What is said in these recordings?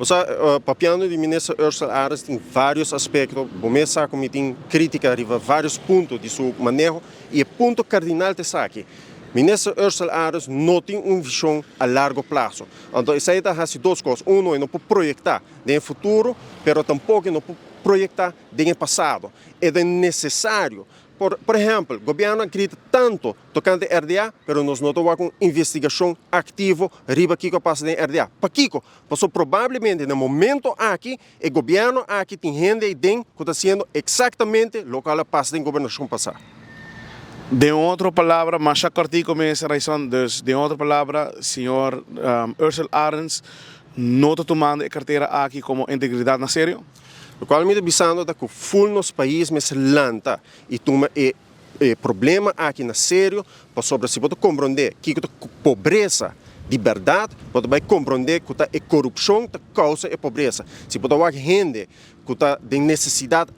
O papiano de ministro Ursula Ares tem vários aspectos, começa a cometer crítica a vários pontos de seu manejo e o ponto cardinal de aqui. Ministro Ursula Ares não tem uma visão a largo prazo. Então, isso aí está duas coisas. Um, não pode projetar no futuro, mas tampouco não pode projetar no passado. É necessário. Por exemplo, o governo acredita tanto tocante a RDA, mas nós não estamos com investigação ativa riba que passa em RDA. Para Kiko, porque provavelmente no momento aqui, o governo aqui tem gente que está sendo exatamente o que passa em governação passada. De outra palavra, mas já cortei com essa razão, de outra palavra, senhor Ursula Ahrens não está tomando a carteira aqui como integridade na sério? O qual me está pensando que o full nos país me se lanta e toma problema aqui na sério, para sobre se pode compreender que a pobreza de verdade, pode compreender que a corrupção que causa a pobreza. Se pode haver gente que está de necessidade,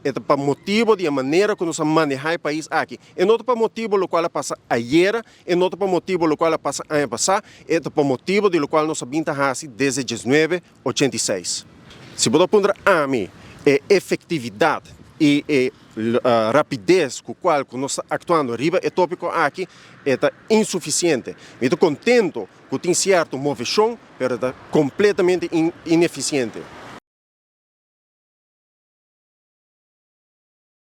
é para motivo de maneira que nós manejamos o país aqui. E não para motivo do qual passa ayer, e não para motivo do qual passa ano passado, é para motivo do qual nós vimos desde 1986. Se pode pôr a mim, efetividade e rapidez com a qual nós estamos atuando arriba, é tópico aqui, é insuficiente. Estou contente que tem certo movição, mas é completamente ineficiente.